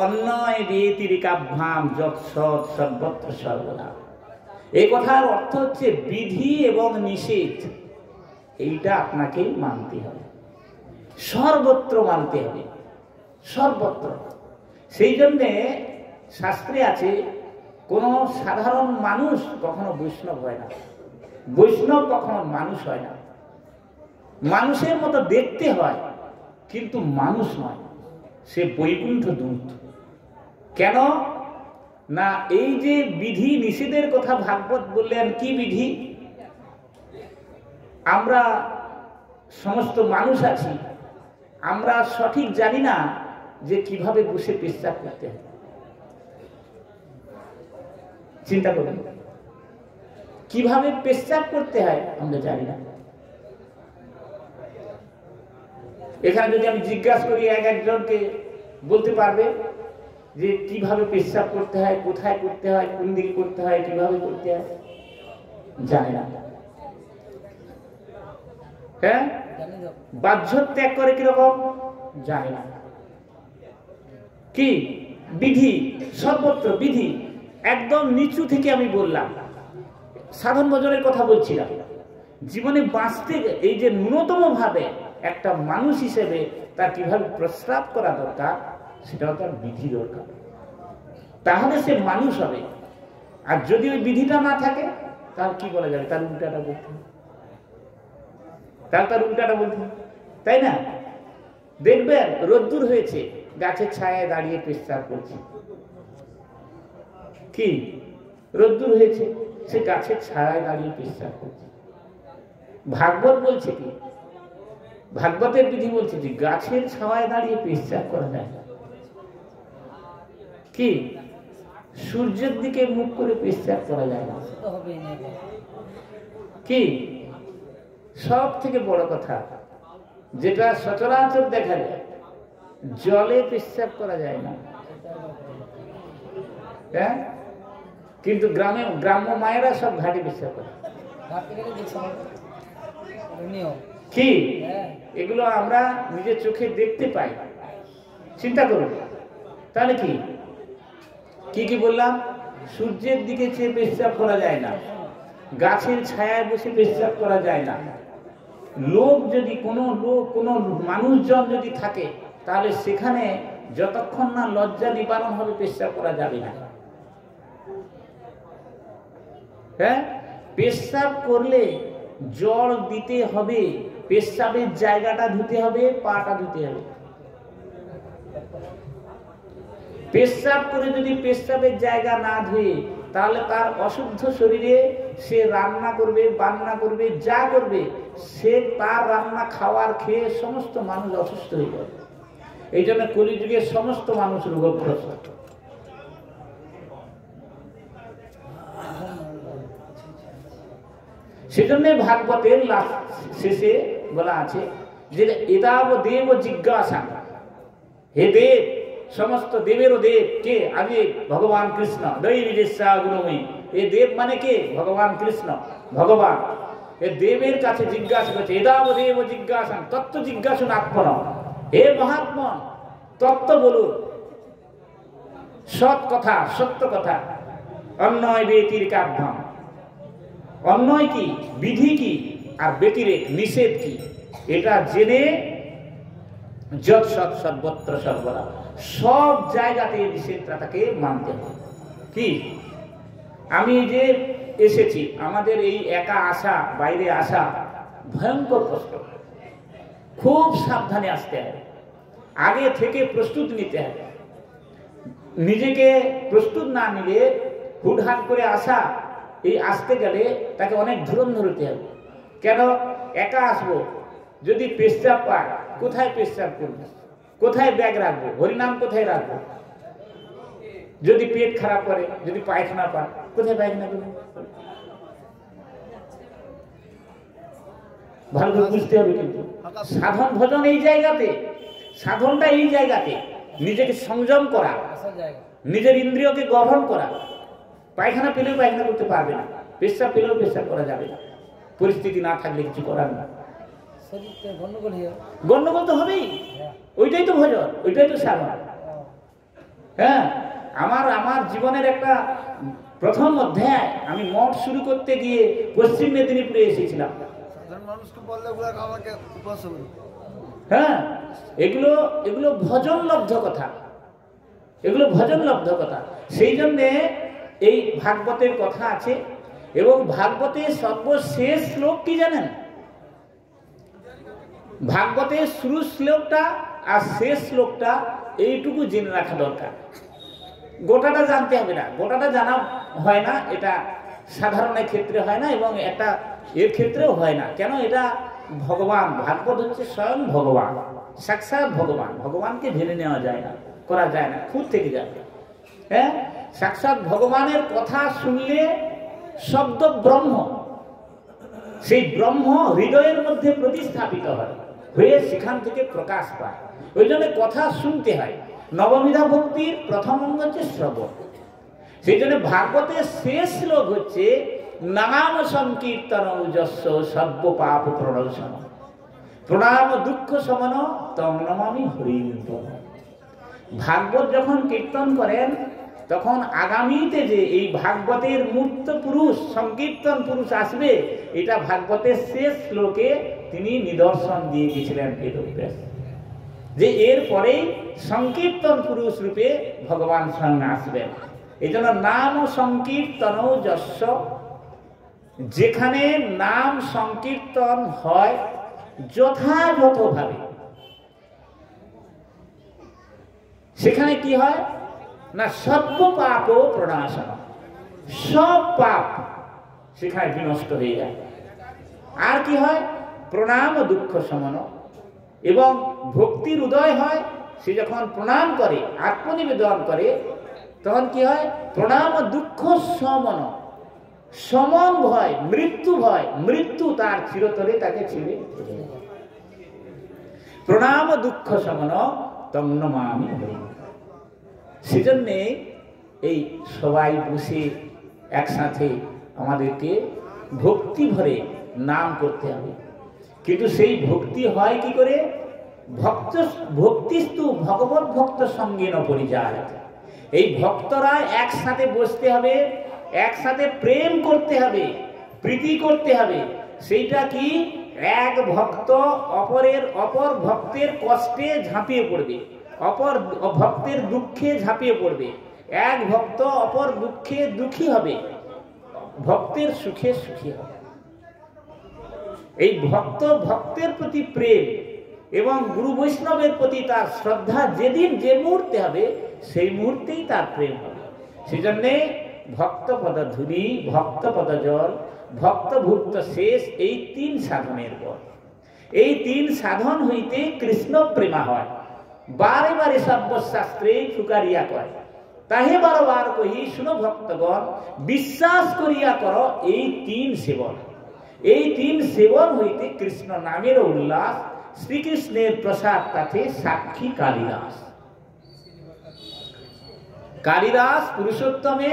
অন্যয় ব্যতিরেকাভ্যাম যৎসৎ সর্বত্র সর্বদা। এই কথার অর্থ হচ্ছে বিধি এবং নিষেধ এইটা আপনাকেই মানতে হবে, সর্বত্র মানতে হবে, সর্বত্র। সেই জন্যে শাস্ত্রে আছে কোন সাধারণ মানুষ কখনো বৈষ্ণব হয় না, বৈষ্ণব কখনো মানুষ হয় না। মানুষের মতো দেখতে হয় কিন্তু মানুষ নয়, সে বৈকুণ্ঠ দূত। কেন না, এই যে বিধি নিষেধের কথা ভাগবত বললেন, কি বিধি? আমরা সমস্ত মানুষ আছি, আমরা সঠিক জানি না যে কিভাবে বসে পেশাব করতে হয়। চিন্তা করুন, কিভাবে পেশাব করতে হয় আমরা জানি না। এখানে যদি আমি জিজ্ঞাসা করি এক একজনকে বলতে পারবে যে কিভাবে পেশাব করতে হয়, কোথায় করতে হয়, কোন দিকে করতে হয়, কিভাবে করতে হয়? জানে না। হ্যাঁ, বাহ্য ত্যাগ করে কিরকম জানে না। কি বিধি? সর্বত্র বিধি। একদম নিচু থেকে আমি বললাম, সাধন ভজনের কথা বলছিলাম। জীবনে বাঁচতে এই যে ন্যূনতম ভাবে একটা মানুষ হিসেবে তার কিভাবে প্রস্রাব করা দরকার, সেটাও তার বিধি দরকার, তাহলে সে মানুষ হবে। আর যদি ওই বিধিটা না থাকে তাহলে কি বলা যাবে? তার উল্টাটা বলতে, তার উল্টাটা বলতে, তাই না? দেখবেন রোদ্দুর হয়েছে, গাছের ছায়ায় দাঁড়িয়ে পেশাব করছে। কি রোদ্দুর হয়েছে, সে গাছের ছায়ায় দাঁড়িয়ে পেশাব করছে। ভাগবত বলছে কি? ভাগবতের বিধি বলছে যে গাছের ছায়ায় দাঁড়িয়ে পেশাব করা যায় না। কি সূর্যের দিকে মুখ করে পেশাব করা যায় না। কি সব থেকে বড় কথা যেটা সচরাচর দেখা যায়, জলে পেশাব করা যায় না। হ্যাঁ, কিন্তু গ্রাম্য মায়েরা সব ঘাটে পেশাব করে। কি এগুলো আমরা নিজের চোখে দেখতে পাই। চিন্তা করুন তাহলে কি কি বললাম? সূর্যের দিকে চেয়ে পেশাব করা যায় না, গাছের ছায়ায় বসে পেশাব করা যায় না। লোক যদি কোনো মানুষজন যদি থাকে তাহলে সেখানে যতক্ষণ না লজ্জা নিবারণ হবে পেশাব করা যাবে না। হ্যাঁ, পেশাব করলে জল দিতে হবে, পেশাবের জায়গাটা ধুতে হবে, পাটা ধুতে হবে। পেশাব করে যদি পেশাবের জায়গা না ধুয়ে তাহলে তার অশুদ্ধ শরীরে সে রান্না করবে, বান্না করবে, যা করবে, সে তার রান্না খাওয়ার খেয়ে সমস্ত মানুষ অসুস্থ হয়ে যাবে। এই জন্য কলিযুগে সমস্ত মানুষ রোগগ্রস্ত। সেজন্য ভাগবতের শেষে বলা আছে যে এদাব দেব জিজ্ঞাসা, হে দেব, সমস্ত দেবেরও দেব কে? আগে ভগবান কৃষ্ণ। দৈবী এ দেব মানে কে? ভগবান কৃষ্ণ, ভগবান। এ দেবের কাছে জিজ্ঞাসা করছে, এদাব দেব জিজ্ঞাসা তত্ত্ব জিজ্ঞাসুন আত্মন। হে মহাত্মা, তত্ত্ব বলুন, সৎ কথা, সত্য কথা। অন্যয় ব্যতিরেকাভ্যাম, অন্যয় কি, বিধি কি, আর ব্যতিরেক নিষেধ কি, এটা জেনে যৎসৎ সর্বত্র সর্বদা, সব জায়গাতে নিষেধটাকে মানতে হবে। কি আমি যে এসেছি, আমাদের এই একা আসা, বাইরে আসা ভয়ঙ্কর কষ্ট। খুব সাবধানে আসতে হবে, আগে থেকে প্রস্তুত নিতে হবে। নিজেকে প্রস্তুত না নিলে হুটহাট করে আসা, এই আসতে গেলে তাকে অনেক ধুরন্ধর হতে হবে। কেন একা আসবো? যদি পেশাব পায়, কোথায় পেশাব করবো, কোথায় ব্যাগ রাখবো, হরিনাম কোথায় রাখবো? যদি পেট খারাপ করে, যদি পায়খানা পায়, কোথায় পায়খানা করবো? ভালো করে বুঝতে হবে। কিন্তু সাধন ভজন এই জায়গাতে, সাধনটা এই জায়গাতে নিজেকে সংযম করা, নিজের ইন্দ্রিয়কে গঠন করা। পায়খানা পেলেও পায়খানা করতে পারবে না, পেশাব পেলেও পেশাব করা যাবে না। পরিস্থিতি না থাকলে কিছু করার না, গন্ডগোল তো হবেই। ওইটাই তো ভজন, ওইটাই তো সাধন। হ্যাঁ, আমার জীবনের একটা প্রথম অধ্যায়, আমি মঠ শুরু করতে গিয়ে পশ্চিম মেদিনীপুরে এসেছিলাম। হ্যাঁ, এগুলো ভজনলব্ধ কথা, এগুলো ভজনলব্ধ কথা। সেই জন্যে এই ভাগবতের কথা আছে। এবং ভাগবতের সর্বশেষ শ্লোক কি জানেন? ভাগবতের শুরু শ্লোকটা আর শেষ শ্লোকটা এইটুকু জেনে রাখা দরকার। গোটাটা জানতে হবে না, গোটাটা জানা হয় না, এটা সাধারণের ক্ষেত্রে হয় না এবং একটা এর ক্ষেত্রেও হয় না। কেন? এটা ভগবান, ভাগবত হচ্ছে স্বয়ং ভগবান, সাক্ষাৎ ভগবান। ভগবানকে জেনে নেওয়া যায় না, করা যায় না, খুব থেকে যাবে। হ্যাঁ, সাক্ষাৎ ভগবানের কথা শুনলে শব্দ ব্রহ্ম, সেই ব্রহ্ম হৃদয়ের মধ্যে প্রতিস্থাপিত হয়, হয়ে সেখান থেকে প্রকাশ পায়। ওই জন্য কথা শুনতে হয়। নববিধা ভক্তির প্রথম অঙ্গ হচ্ছে শ্রবণ। সেই জন্য ভাগবতের শেষ শ্লোক হচ্ছে নাম সংকীর্তন যস্য সর্ব পাপ প্রণশন প্রণাম দুঃখ সমন তং নমামি হরিম। ভাগবত যখন কীর্তন করেন তখন আগামীতে যে এই ভাগবতের মূর্ত পুরুষ, সংকীর্তন পুরুষ আসবে, এটা ভাগবতের শেষ শ্লোকে তিনি নিদর্শন দিয়ে গেছিলেন বেদব্যাস, যে এর পরেই সংকীর্তন পুরুষ রূপে ভগবান স্বয়ং আসবেন। এই জন্য নাম সংকীর্তন যস্য, যেখানে নাম সংকীর্তন হয় যথাযথভাবে, সেখানে কি হয় না, সর্ব পাপ প্রণাশন, সব পাপ সেখানে বিনষ্ট হয়ে যায়। আর কি হয়? প্রণাম দুঃখ সমন, এবং ভক্তির উদয় হয়। সে যখন প্রণাম করে, আত্মনিবেদন করে, তখন কি হয়? প্রণাম দুঃখ সমন, সমন ভয়, মৃত্যু ভয়, মৃত্যু তার চিরতরে তাকে ছেড়ে চলে যায়। প্রণাম দুঃখ সমন তং নমামি হরিম। সেজন্যে এই সবাই বসে একসাথে আমাদেরকে ভক্তি ভরে নাম করতে হবে। কিন্তু সেই ভক্তি হয় কি করে? ভক্তিস্তু ভগবত ভক্ত সঙ্গে ন পরিযায়। এই ভক্তরা একসাথে বসতে হবে, একসাথে প্রেম করতে হবে, প্রীতি করতে হবে। সেইটা কি? এক ভক্ত অপর ভক্তের কষ্টে ঝাঁপিয়ে পড়বে, অপর ভক্তের দুঃখে ঝাঁপিয়ে পড়বে। এক ভক্ত অপর দুঃখে দুঃখী হবে, ভক্তের সুখে সুখী হবে। এই ভক্তের প্রতি প্রেম এবং গুরু বৈষ্ণবের প্রতি তার শ্রদ্ধা যেদিন যে মুহূর্তে হবে, সেই মুহূর্তেই তার প্রেম হবে। সেই জন্যে ভক্তপদ ধুলি, ভক্তপদ জল, ভক্তভুক্ত শেষ, এই তিন সাধনের পর, এই তিন সাধন হইতে কৃষ্ণ প্রেমা হয়। বারে বারে সর্বশাস্ত্রে ফুকারিয়া কয়, তাহে বারবার কহি শুনো ভক্তগণ, বিশ্বাস করিয়া কর এই তিন সেবন। এই তিন সেবন হইতে কৃষ্ণ নামের উল্লাস, শ্রীকৃষ্ণের প্রসাদ তাতে সাক্ষী কালিদাস। কালিদাস পুরুষোত্তমে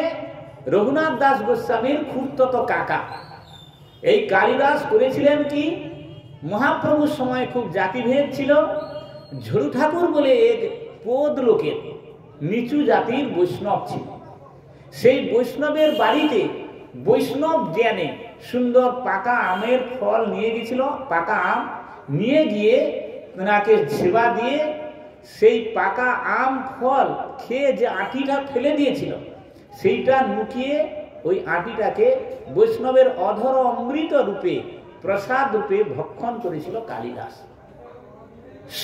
রঘুনাথ দাস গোস্বামীর খুড়তো কাকা। এই কালিদাস করেছিলেন কি? মহাপ্রভুর সময় খুব জাতিভেদ ছিল। ঝড়ু ঠাকুর বলে এক পোদ লোকের নিচু জাতির বৈষ্ণব ছিল। সেই বৈষ্ণবের বাড়িতে বৈষ্ণব জ্ঞানে সুন্দর পাকা আমের ফল নিয়ে গেছিল। পাকা আম নিয়ে গিয়ে ওনাকে সেবা দিয়ে সেই পাকা আম ফল খেয়ে যে আঁটিটা ফেলে দিয়েছিল, সেইটা নুকিয়ে ওই আঁটিটাকে বৈষ্ণবের অধর অমৃত রূপে, প্রসাদ রূপে ভক্ষণ করেছিল কালিদাস।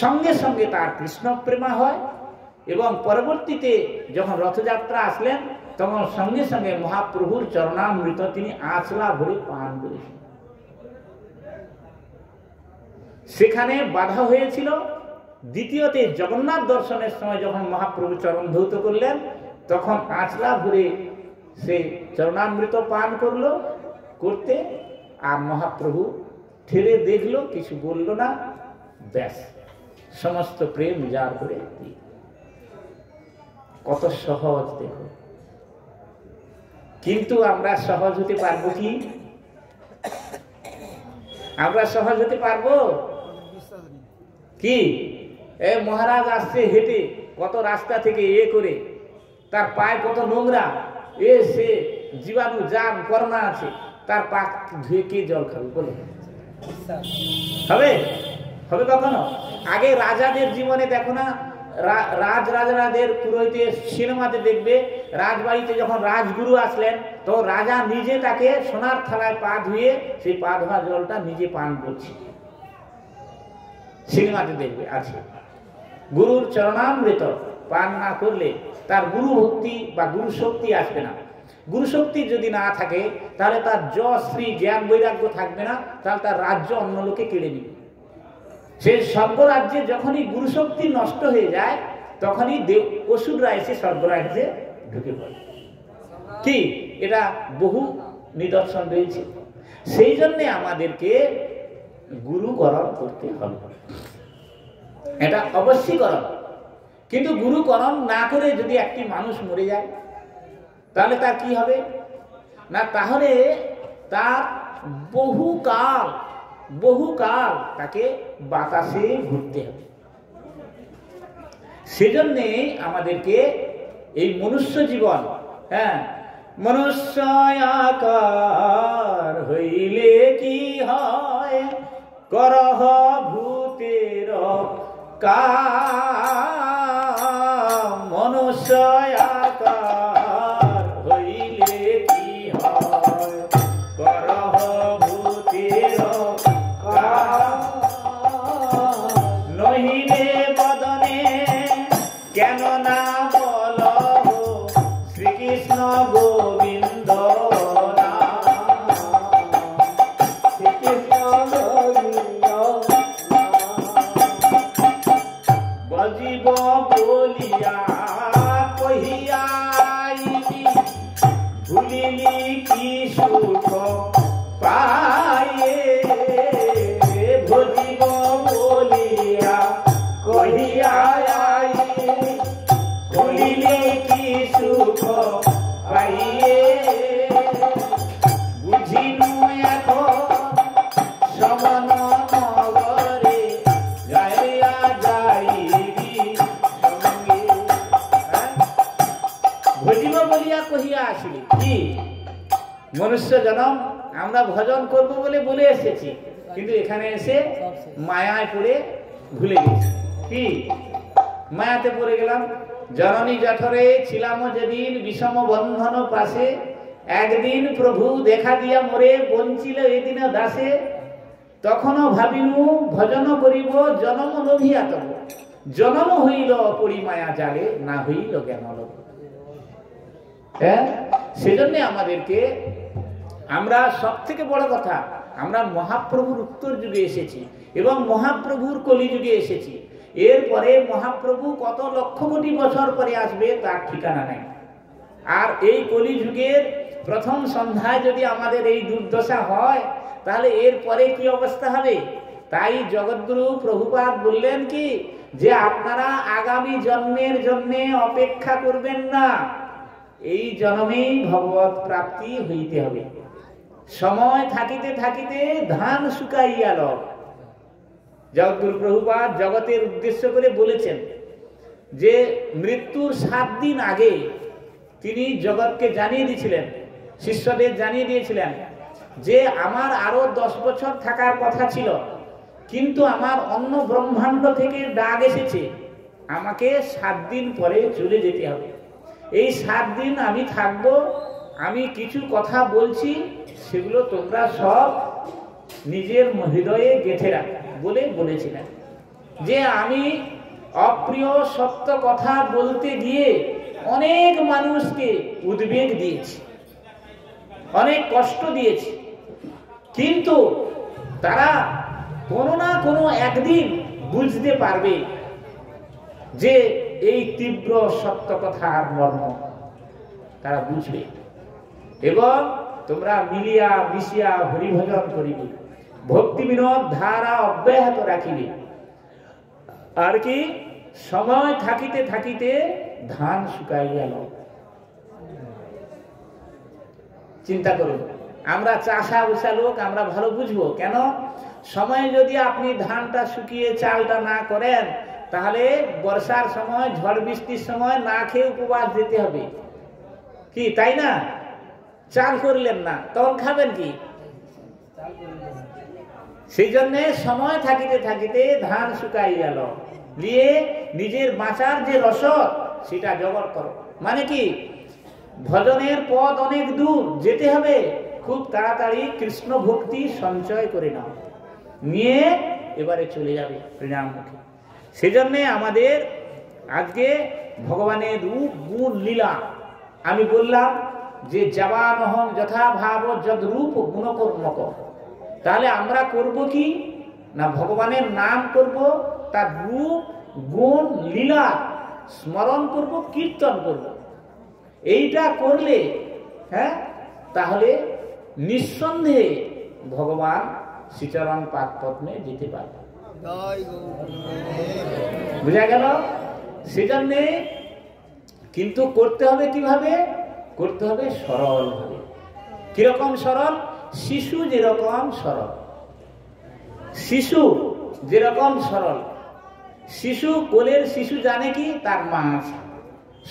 সঙ্গে সঙ্গে তার কৃষ্ণ প্রেমা হয় এবং পরবর্তীতে যখন রথযাত্রা আসলেন, তখন সঙ্গে সঙ্গে মহাপ্রভুর চরণামৃত তিনি আঁচলা ভরে পান করেছেন। সেখানে বাধা হয়েছিল। দ্বিতীয়তে জগন্নাথ দর্শনের সময় যখন মহাপ্রভু চরণ ধৌত করলেন, তখন আঁচলা ভরে সে চরণামৃত পান করলো করতে, আর মহাপ্রভু ঠেলে দেখলো, কিছু বলল না, ব্যাস সমস্ত প্রেম উজাড় করে দিল। কত সহজ দেখো। কিন্তু আমরা সহজ হতে পারবো কি? আমরা সহজ হতে পারবো কি? মহারাজ আসছে হেঁটে, কত রাস্তা থেকে করে তার পায়ে কত নোংরা, সে জীবাণু জাম করোনা আছে, তার পা ধুয়ে কে জল খাবে বলো? হবে? হবে কখনো? আগে রাজাদের জীবনে দেখো না, রাজাদের পুরোহিতে সিনেমাতে দেখবে, রাজবাড়িতে যখন রাজগুরু আসলেন তো রাজা নিজে তাকে সোনার থালায় পা ধুয়ে সেই পা ধোয়া জলটা নিজে পান করছে, সিনেমাতে দেখবে আছে। গুরুর চরণামৃত পান না করলে তার গুরু ভক্তি বা গুরু শক্তি আসবে না। গুরু শক্তি যদি না থাকে তাহলে তার যশ শ্রী জ্ঞান বৈরাগ্য থাকবে না, তাহলে তার রাজ্য অন্য লোকে কেড়ে নিবে। সেই স্বর্গরাজ্যে যখনই গুরু শক্তি নষ্ট হয়ে যায় তখনই অসুররা এসে স্বর্গরাজ্যে ঢুকে পড়ে। কি এটা বহু নিদর্শন রয়েছে। সেই জন্য আমাদেরকে গুরুকরণ করতে হবে, এটা অবশ্যই করণ। কিন্তু গুরুকরণ না করে যদি একটি মানুষ মরে যায় তাহলে তার কি হবে না, তাহলে তার বহুকাল তাকে বাতাসে ঘুরতে হবে। সেজন্যে আমাদেরকে এই মনুষ্য জীবন, মনুষ্য আকার হইলে কি হয়, করহ ভূতের কাম। মনুষ্য আকার হইলে কি হয়, করহ ভূতের কাম। নহিলে বদনে কেন না বল শ্রীকৃষ্ণ গোবিন্দ নাম, শ্রীকৃষ্ণ গোবিন্দ বজিব বলিয়া কহিয়াইলি, ভুলিলি কি সুখ পায়ে। ভজিব বলিয়া কহিয়াইলি, ভুলিলি কি সুখ পাইয়ে। বুঝিনু এখন সমন নগরে গাইয়া যাইবি সঙ্গে। ভজিব বলিয়া কহিয়া আসিলি, কি মনুষ্য জনম আমরা ভজন করব বলে এসেছি, কিন্তু এখানে এসে মায়ায় পড়ে ভুলে গেছি। কি মায়াতে পড়ে গেলাম। জননী জঠরে ছিলাম যেদিন বিষম বন্ধন পাশে, একদিন প্রভু দেখা দিয়া মোরে বঞ্চিল এদিন দাসে। তখনও ভাবিনু ভজন করিব জনম লোভিয়া তব, জনম হইল পরিমায়া জালে না হইল জ্ঞান লোভ। সেজন্য আমাদেরকে, আমরা সব থেকে বড় কথা, আমরা মহাপ্রভুর উত্তর যুগে এসেছি এবং মহাপ্রভুর কলিযুগে এসেছি। এরপরে মহাপ্রভু কত লক্ষ কোটি বছর পরে আসবে তার ঠিকানা নেই। আর এই কলিযুগের প্রথম সন্ধ্যায় যদি আমাদের এই দুর্দশা হয় তাহলে এরপরে কি অবস্থা হবে? তাই জগৎগুরু প্রভুপাদ বললেন কি, যে আপনারা আগামী জন্মের জন্য অপেক্ষা করবেন না, এই জন্মেই ভগবত প্রাপ্তি হইতে হবে। সময় থাকিতে থাকিতে ধান শুকাইয়া লও। জগৎগুরু প্রভুপাদ জগতের উদ্দেশ্য করে বলেছেন যে মৃত্যুর 7 দিন আগে তিনি জগৎকে জানিয়ে দিয়েছিলেন, শিষ্যদের জানিয়ে দিয়েছিলেন যে আমার আরো 10 বছর থাকার কথা ছিল, কিন্তু আমার অন্য ব্রহ্মাণ্ড থেকে ডাক এসেছে, আমাকে 7 দিন পরে চলে যেতে হবে। এই 7 দিন আমি থাকবো, আমি কিছু কথা বলছি সেগুলো তোমরা সব নিজের হৃদয়ে গেঁথে রাখ বলে বলেছিলেন। যে আমি অপ্রিয় সত্য কথা বলতে গিয়ে অনেক মানুষকে উদ্বেগ দিয়েছি, অনেক কষ্ট দিয়েছি, কিন্তু তারা কোনো না কোনো একদিন বুঝতে পারবে যে এই তীব্র সত্য কথার মর্ম তারা বুঝবে এবং তোমরা মিলিয়া মিশিয়া হরিভজন করিবে, ভক্তি বিনোদ ধারা অব্যাহত রাখিবে। আর কি সময় থাকিতে থাকিতে ধান শুকাই গেল। চিন্তা করুন, আমরা চাষা বসা লোক, আমরা ভালো বুঝবো কেন? সময়ে যদি আপনি ধানটা শুকিয়ে চালটা না করেন তাহলে বর্ষার সময় ঝড় বৃষ্টির সময় না খেয়ে উপবাস দিতে হবে, কি তাই না? চাল করলেন না, তখন খাবেন কি? সেই জন্যে সময় থাকিতে থাকিতে ধান শুকাই গেল, নিয়ে নিজের বাঁচার যে রসদ সেটা জোগাড় করো। মানে কি, ভজনের পথ অনেক দূর যেতে হবে, খুব তাড়াতাড়ি কৃষ্ণ ভক্তি সঞ্চয় করে নাও, নিয়ে এবারে চলে যাবে পরিণাম মুখে। সেজন্যে আমাদের আজকে ভগবানের রূপ গুণ লীলা, আমি বললাম যে জবানহং যথা ভাব যদ রূপ গুণকর্মক। তাহলে আমরা করব কি না, ভগবানের নাম করব, তার রূপ গুণ লীলা স্মরণ করব, কীর্তন করব। এইটা করলে হ্যাঁ, তাহলে নিঃসন্দেহে ভগবান শ্রীচরণ পাদ পদ্মে যেতে পারবে। বুঝা গেল? সেজন্যে কিন্তু করতে হবে কিভাবে? করতে হবে সরল ভাবে। কিরকম সরল? শিশু যেরকম সরল, শিশু যেরকম সরল, শিশু কোলের শিশু জানে কি তার মা আছে,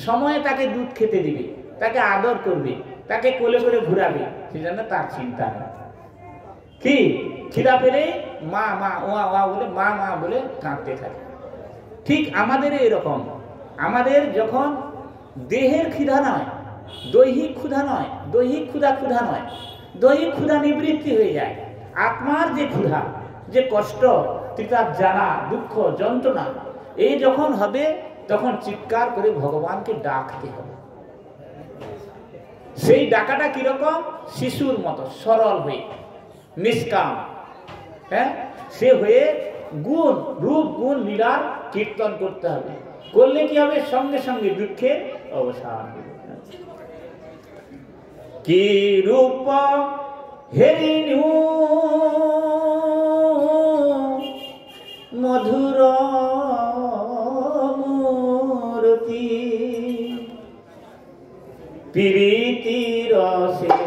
সময়ে তাকে দুধ খেতে দিবে, তাকে আদর করবে, তাকে কোলে করে ঘুরাবে, সেজন্য তার চিন্তা নেই। কি খিদা পেলে মা মা ওয়া ওয়া বলে মা মা বলে কাঁদতে থাকে। ঠিক আমাদের এরকম, আমাদের যখন দেহের খিদা নয়, দৈহিক ক্ষুধা নয়, দৈহিক ক্ষুধা ক্ষুধা নয়, দৈহিক ক্ষুধা নিবৃত্তি হয়ে যায়, আত্মার যে ক্ষুধা, যে কষ্ট, ত্রিতাপ জ্বালা, দুঃখ, যন্ত্রণা, এই যখন হবে তখন চিৎকার করে ভগবানকে ডাকতে হবে। সেই ডাকাটা কিরকম? শিশুর মতো সরল হয়ে, নিষ্কাম, হ্যাঁ, সে হয়ে গুণ রূপ গুণ লীলার কীর্তন করতে হবে। করলে কি হবে? সঙ্গে সঙ্গে দুঃখের অবসান হবে। কি রূপ হেরিনু মধুর মূর্তি, প্রীতি রসের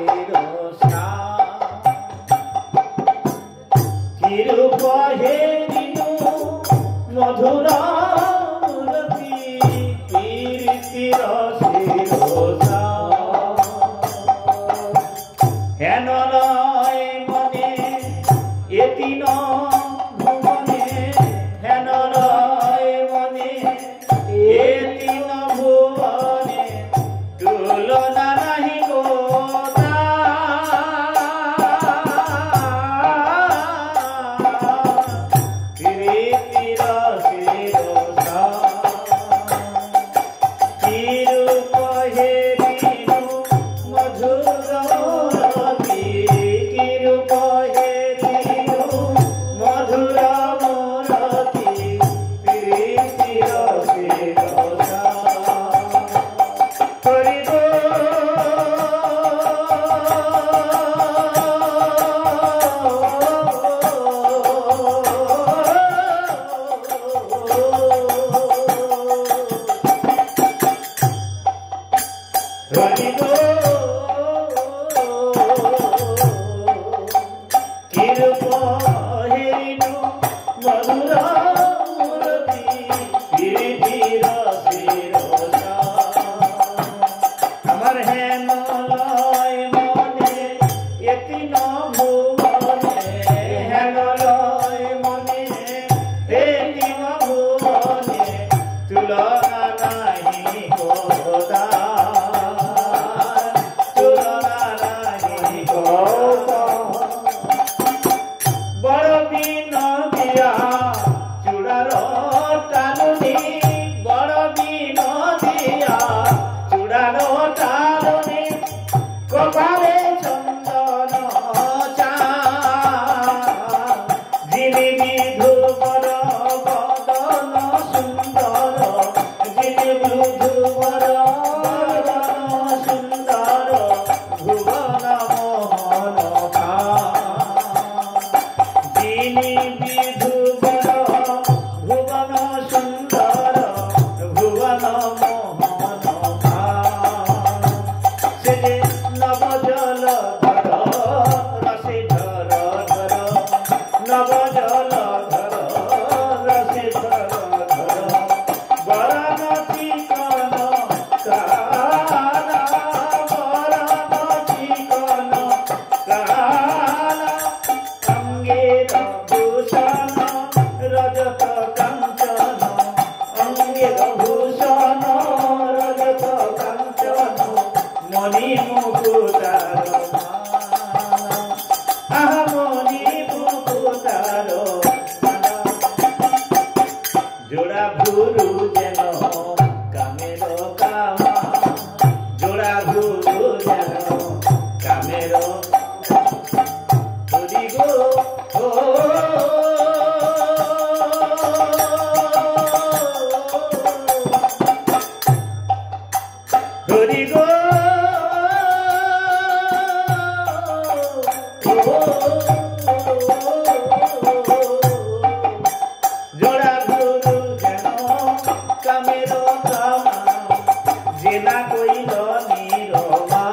কি রূপ হেরিনু মধুর মূর্তি, প্রীতি রসের হেন নয় মনে এতি ভুবনে, হেন নয় মনে এতি ভুবনে, তুলনা নাহি গোতা, প্রীতি রসের কি রূপ হেরিনু মধুর মণি মুকুতার আহা মণি মুকুতার জোড়া ভুরু যেন কামের কামা জোড়া ভুরু যেন কামের হরি গো হরি গো জোড়া গুরু যেন কামের কামা জেনা কইল নিরমা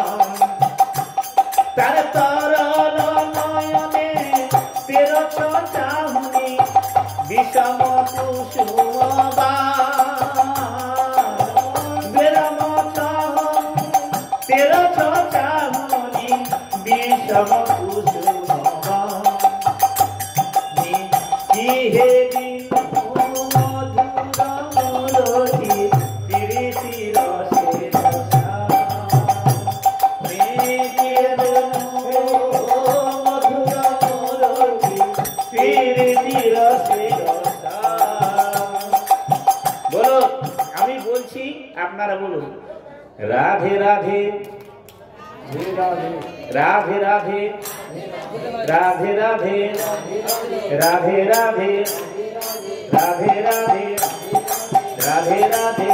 তার তরল নয়নে তের চাহুনি বিষম কুসুমবা বেরম তের চাহুনি বিষম কুসুমবা কি হে বলো আমি বলছি আপনারা বলুন রাধে রাধে রাধে রাধে রাধে রাধে রাধে রাধে রাধে রাধে রাধে রাধে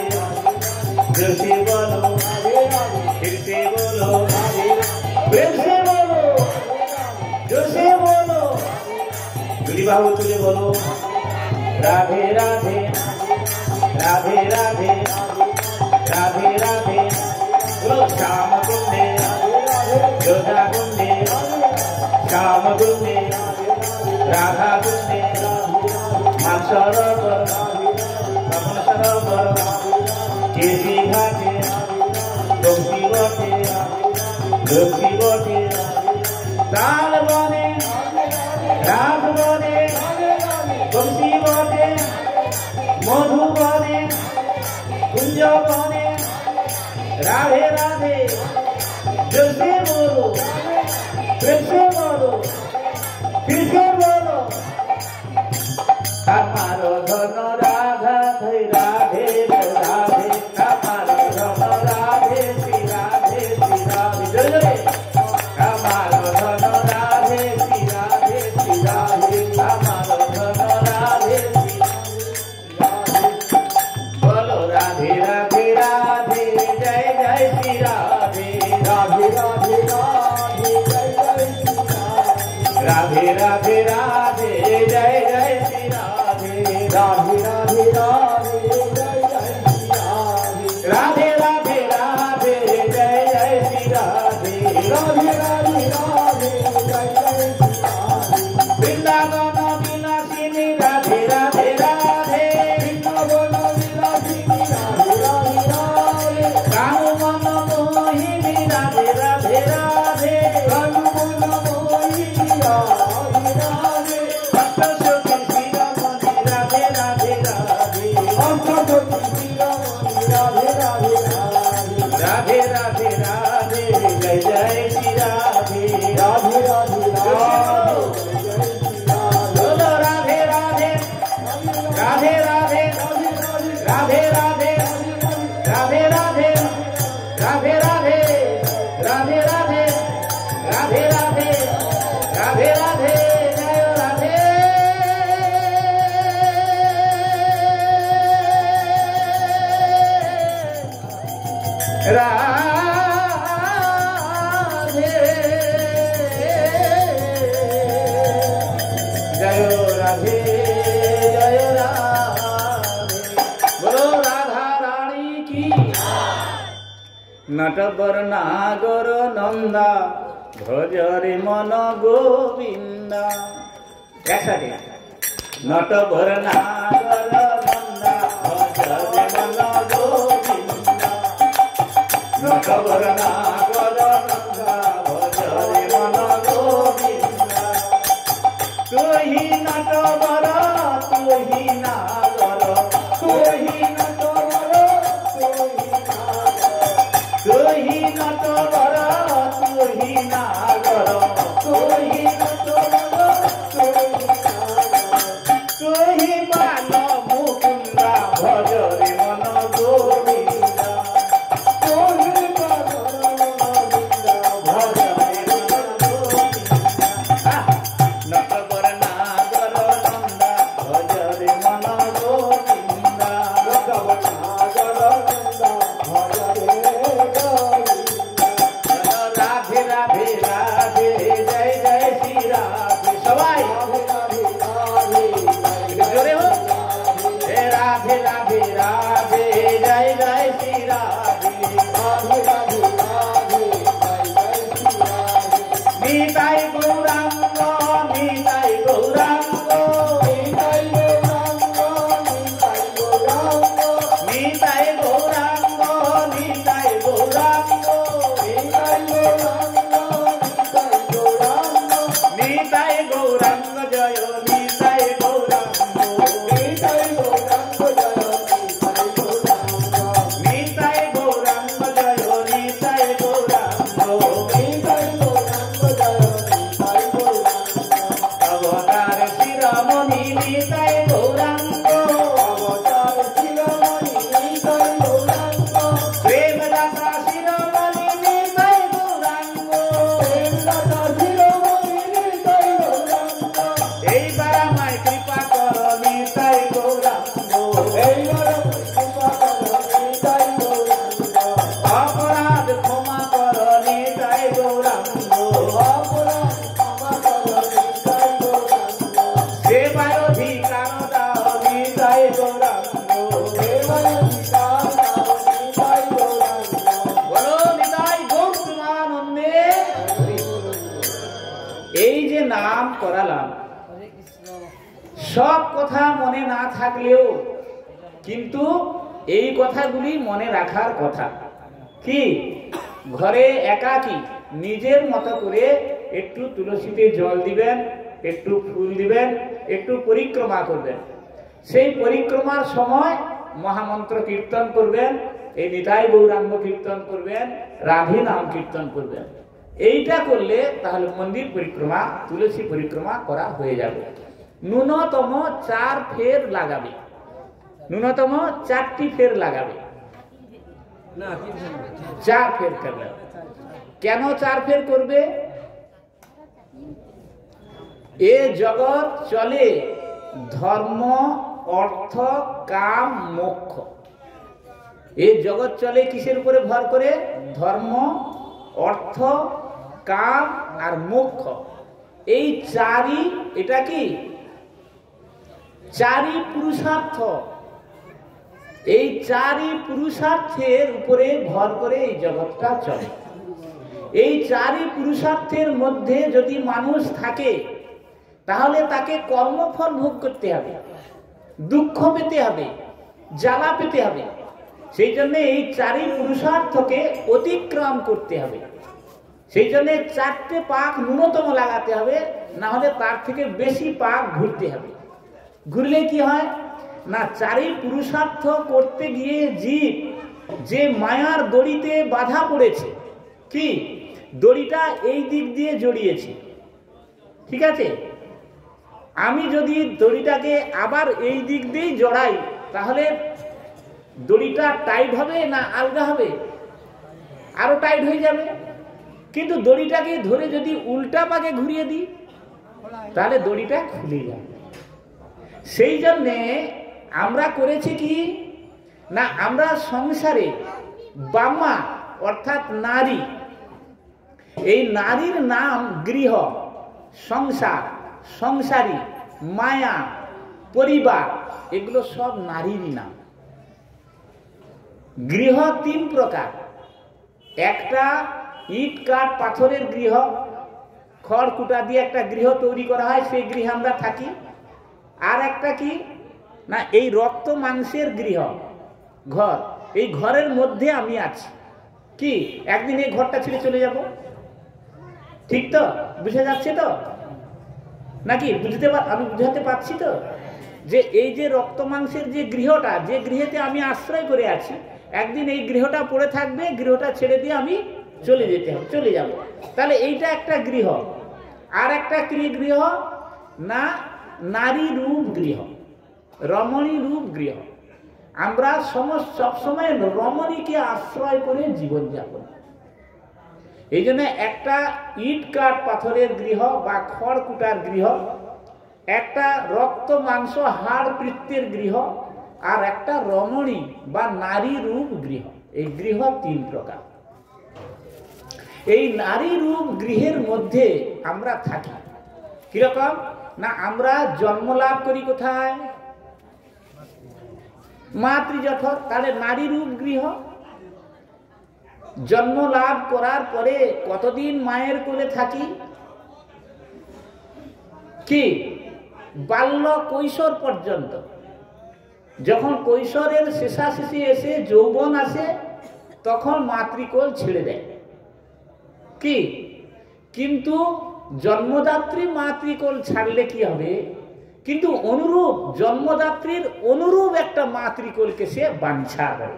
फिर से बोलो फिर से बोलो फिर से बोलो जोर से बोलो दुली बाहु तुझे बोलो राधे राधे राधे राधे राधे राधे बोलो श्याम कुंडे जोधा कुंडे श्याम कुंडे राधा कुंडे मान सरोवर कमल सरोवर केसी घाटे गोमती बटे ताल बने राग बने गोमती बटे मधु बने कुंज बने राधे राधे जोर से बोलो फिर से बोलो फिर से बोलो हमारो धन राधा धै राधे राधे हमारो धन राधे श्री राधे जय हमारो धन राधे श्री राधे हमारो धन राधे श्री राधे बोलो राधे राधे राधे जय जय श्री राधे राधे राधे राधे जय जय श्री राधे राधे राधे जय जय श्री राधे राधे राधे राधे जय जय श्री राधे राधे राधे जय जय श्री राधे राधे राधे राधे जय जय श्री राधे वृंदावन विलासिनी राधे राधे राधे वृंदावन विलासिनी राधे राधे राधे कानु मन मोहिनी राधे राधे राधे कानु मन मोहिनी राधे राधे भक्त सखी शिरोमणि राधे राधे राधे भक्त सखी शिरोमणि राधे राधे राधे राधे राधे जय जय श्री राधे राधे राधे बोलो राधे राधे राधे राधे राधे राधे राधे राधे राधे राधे राधे राधे राधे राधे राधे राधे जय राधे राधे जय राधे जय राधे बोलो राधा रानी की नटवर नागर नंदा भजरे मन गोविंदा একসাথে नटवर नागर नंदा भजरे मन गोविंदा नटवर नागर नंदा भजरे मन गोविंदा तुही नटवर तुही नागर तुही नटवर तुही नागर तुही नटवर নাগর তুহি তুহি বাল মুকুন্দা ভজরে মন গোবিন্দা তুহি বাল গোবিন্দা ভজরে মন গোবিন্দা নটবর নাগর নন্দা ভজরে মন গোবিন্দা নটবর নাগর নন্দা ভজরে রাধে রাধে রাধে জয় জয় শ্রী রাধে সবাই জোরে হোক রাধে রাধে রাধে জয় জয় শ্রী রাধে নিতাই গৌরাঙ্গ নিতাই গৌরাঙ্গ নিতাই গৌরাঙ্গ নিতাই গৌরাঙ্গ নিতাই গৌরাঙ্গ জয় নিতাই গৌরাঙ্গ নিতাই গৌরাঙ্গ জয় নিতাই গৌরাঙ্গ অবতার শিরোমণি নিতাই গৌরাঙ্গ প্রেমদাতা শিরোমণি নিতাই গৌরাঙ্গ এইবার আমায় কৃপা কর নিতাই গৌরাঙ্গ অপরাধ ক্ষমা কর নিতাই গৌরাঙ্গ সেবার অধিকার দাও নিতাই গৌরাঙ্গ বলো নিতাই গৌর প্রেমানন্দে। এই যে নাম করালাম সব কথা মনে না থাকলেও কিন্তু এই কথাগুলি মনে রাখার কথা। কি ঘরে একাকী নিজের মতো করে একটু তুলসীতে জল দিবেন, একটু ফুল দিবেন, একটু পরিক্রমা করবেন। সেই পরিক্রমার সময় মহামন্ত্র কীর্তন করবেন, এই নিতাই গৌরাঙ্গ কীর্তন করবেন, রাধে নাম কীর্তন করবেন। এইটা করলে তাহলে মন্দির পরিক্রমা, তুলসী পরিক্রমা করা হয়ে যাবে। ন্যূনতম 4 ফের লাগাবে, ন্যূনতম 4টি ফের লাগাবে। 4 ফের করবে। কেন 4 ফের করবে? এ জগৎ চলে ধর্ম, অর্থ, কাম, মোক্ষ। এই জগৎ চলে কিসের উপরে ভর করে? ধর্ম, অর্থ, কাম আর মোক্ষ। এই 4ই এটা কি 4ই পুরুষার্থ। এই 4ই পুরুষার্থের উপরে ভর করে এই জগৎটা চলে। এই 4ই পুরুষার্থের মধ্যে যদি মানুষ থাকে তাহলে তাকে কর্মফল ভোগ করতে হবে, দুঃখ পেতে হবে, জ্বালা পেতে হবে। সেই জন্য এই 4ই পুরুষার্থকে অতিক্রম করতে হবে। সেই জন্য 4টে পাক ন্যূনতম লাগাতে হবে, না হলে তার থেকে বেশি পাক ঘুরতে হবে। ঘুরলে কি হয় না, 4ই পুরুষার্থ করতে গিয়ে জীব যে মায়ার দড়িতে বাধা পড়েছে, কি দড়িটা এই দিক দিয়ে জড়িয়েছে, ঠিক আছে? আমি যদি দড়িটাকে আবার এই দিক দিয়েই জড়াই তাহলে দড়িটা টাইট হবে না আলগা হবে? আরো টাইট হয়ে যাবে। কিন্তু দড়িটাকে ধরে যদি উল্টা পাকে ঘুরিয়ে দিই তাহলে দড়িটা খুলে যাবে। সেই জন্যে আমরা করেছি কি না, আমরা সংসারে বামা অর্থাৎ নারী, এই নারীর নাম গৃহ, সংসার, সংসারী, মায়া, পরিবার, এগুলো সব নারীরই নাম। গৃহ 3 প্রকার। একটা ইট কাঠ পাথরের গৃহ, খড় কুটা দিয়ে একটা গৃহ তৈরি করা হয়, সেই গৃহে আমরা থাকি। আর একটা কি না, এই রক্ত মাংসের গৃহ, ঘর। এই ঘরের মধ্যে আমি আছি। কি একদিন এই ঘরটা ছেড়ে চলে যাব, ঠিক তো? বুঝে যাচ্ছে তো নাকি? আমি বুঝাতে পারছি তো যে এই যে রক্ত মাংসের যে গৃহটা, যে গৃহেতে আমি আশ্রয় করে আছি, একদিন এই গৃহটা পড়ে থাকবে, গৃহটা ছেড়ে দিয়ে আমি চলে যেতে হবে, চলে যাব। তাহলে এইটা একটা গৃহ। আর একটা গৃহ না, নারী রূপ গৃহ, রমণী রূপ গৃহ। আমরা সবসময় রমণীকে আশ্রয় করে জীবনযাপন। এই জন্য একটা ইট কাঠ পাথরের গৃহ বা খড়কুটার গৃহ, একটা রক্ত মাংস হাড় বৃত্তের গৃহ, আর একটা রমণী বা নারী রূপ গৃহ। এই গৃহ তিন প্রকার। এই নারী রূপ গৃহের মধ্যে আমরা থাকি কিরকম না, আমরা জন্ম লাভ করি কোথায়? মাতৃজঠর। তাহলে নারী রূপ গৃহ। জন্ম লাভ করার পরে কতদিন মায়ের কোলে থাকি? কি বাল্য কৈশোর পর্যন্ত। যখন কৈশোরের শেষাশেষি এসে যৌবন আসে, তখন মাতৃকোল ছেড়ে দেয়। কি কিন্তু জন্মদাত্রী মাতৃকোল ছাড়লে কি হবে? কিন্তু অনুরূপ জন্মদাত্রীর অনুরূপ একটা মাতৃকোলকে সে বাঞ্ছা করে।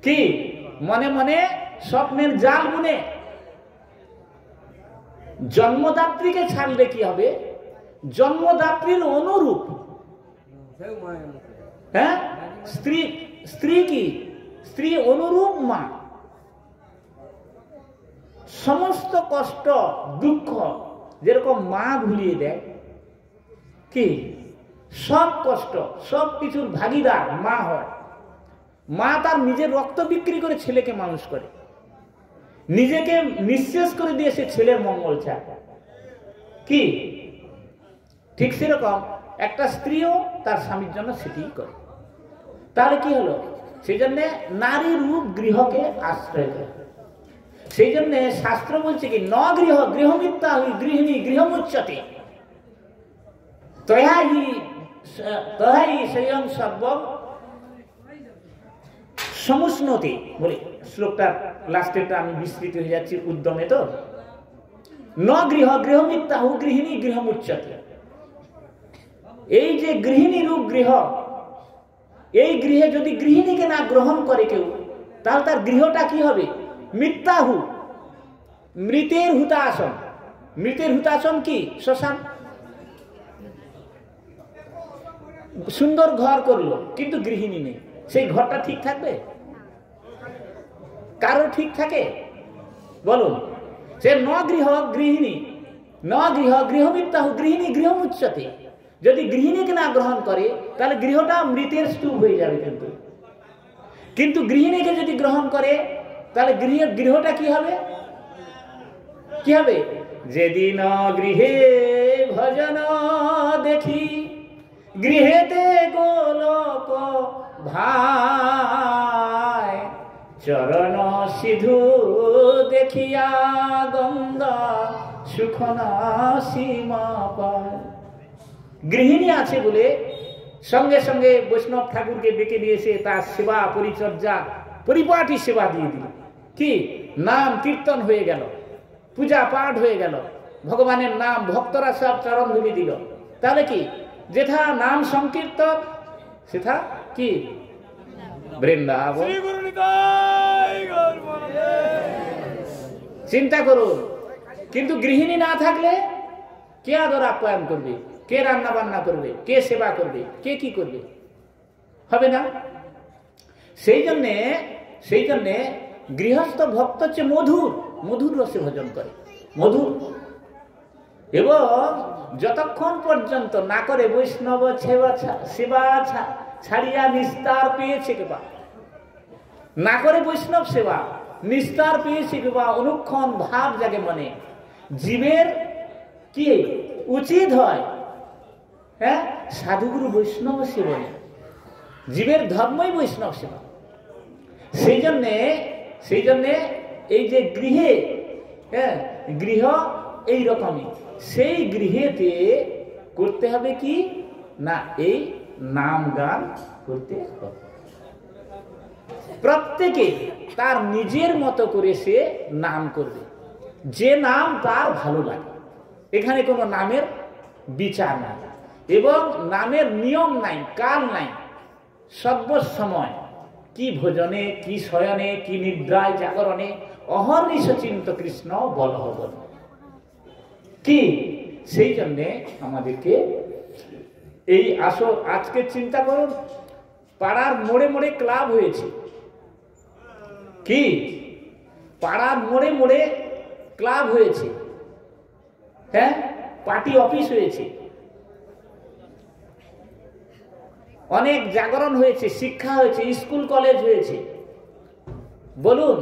কি মনে মনে স্বপ্নের জাল বুনে জন্মদাত্রীকে ছাড়লে কি হবে? জন্মদাত্রীর অনুরূপ, হ্যাঁ, স্ত্রী কি স্ত্রী অনুরূপ মা। সমস্ত কষ্ট দুঃখ যেরকম মা ভুলিয়ে দেয়, কি সব কষ্ট সব কিছুর ভাগিদার মা হয়। মা তার নিজের রক্ত বিক্রি করে ছেলেকে মানুষ করে, নিজেকে নিঃশেষ করে দিয়ে সে ছেলের মঙ্গল চায়। কি ঠিক সেরকম একটা স্ত্রীও তার স্বামীর জন্য সেটি করে। তাহলে কি হলো? সেই জন্য নারী রূপ গৃহকে আশ্রয় করে। সেই জন্য শাস্ত্র বলছে কি, ন গৃহ গৃহমিত্যা গৃহিণী গৃহমুচ্যতে তহাই স্বয়ং সর্বম সমুষ্ণতে। বলি শ্লোকটা লাস্টেরটা আমি বিস্তৃত হয়ে যাচ্ছি উদ্যমে। তো ন গৃহ গৃহমিত্যা গৃহিণী গৃহমুচ্যতে। এই যে গৃহিণী রূপ গৃহ, এই গৃহে যদি গৃহিণীকে না গ্রহণ করে কেউ, তাহলে তার গৃহটা কি হবে? মিথ্যাহু, মৃতের হুতাসন। মৃতের হুতাসন কি? শ্মশান। সুন্দর ঘর করলো কিন্তু গৃহিণী নেই, সেই ঘরটা ঠিক থাকবে? কারো ঠিক থাকে? বলুন। সে ন গৃহ গৃহিণী, ন গৃহ গৃহমিত্যাহু গৃহিণী গৃহমুচ্যতে। যদি গৃহিণীকে না গ্রহণ করে তাহলে গৃহটা মৃতের স্তূপ হয়ে যাবে। কিন্তু গৃহিণীকে যদি গ্রহণ করে তাহলে গৃহটা কি হবে? কি হবে? যেদিন গৃহে ভজন দেখি গৃহেতে গোলক ভাই, চরণ সিধু দেখিয়া গঙ্গা সুখনা সীমা পায়। গৃহিণী আছে বলে সঙ্গে সঙ্গে বৈষ্ণব ঠাকুরকে ডেকে দিয়েছে, তার সেবা পরিচর্যা পরিপাটি সেবা দিয়ে দিল। কি নাম কীর্তন হয়ে গেল, পূজা পাঠ হয়ে গেল, ভগবানের নাম ভক্তরা সব চরণ ধুলি দিল। তাহলে কি যেথা নাম সংকীর্তন সেথা কি বৃন্দাবন। চিন্তা করুন। কিন্তু গৃহিণী না থাকলে কে আদর আপ্যায়ন করবে, কে রান্না বান্না করবে, কে সেবা করবে, কে কি করবে? হবে না। সেই জন্যে গৃহস্থ ভক্ত হচ্ছে মধুর রসে ভজন করে, মধুর। এবং যতক্ষণ পর্যন্ত না করে বৈষ্ণব সেবা ছাড়িয়া নিস্তার পেয়েছে কেবা, না করে বৈষ্ণব সেবা নিস্তার পেয়েছে কেবা, অনুক্ষণ ভাব জাগে মনে। জীবের কি উচিত হয়? হ্যাঁ, সাধুগুরু বৈষ্ণব সেবনে। জীবের ধর্মই বৈষ্ণব সেবা। সেই জন্যে এই যে গৃহে, হ্যাঁ, গৃহ এই রকমই। সেই গৃহেতে করতে হবে কি না, এই নাম গান করতে হবে। প্রত্যেকে তার নিজের মতো করে সে নাম করবে, যে নাম তার ভালো লাগে। এখানে কোনো নামের বিচার নাই এবং নামের নিয়ম নাই, কাল নাই। সর্বসময় কি ভোজনে, কি শয়নে, কি নিদ্রায় জাগরণে অহর্নিশ চিন্ত কৃষ্ণ বল বল। কি সেই জন্যে আমাদেরকে এই আসর আজকে চিন্তা করুন, পাড়ার মোড়ে মোড়ে ক্লাব হয়েছে। কি পাড়ার মোড়ে মোড়ে ক্লাব হয়েছে, হ্যাঁ, পার্টি অফিস হয়েছে, অনেক জাগরণ হয়েছে, শিক্ষা হয়েছে, স্কুল কলেজ হয়েছে। বলুন,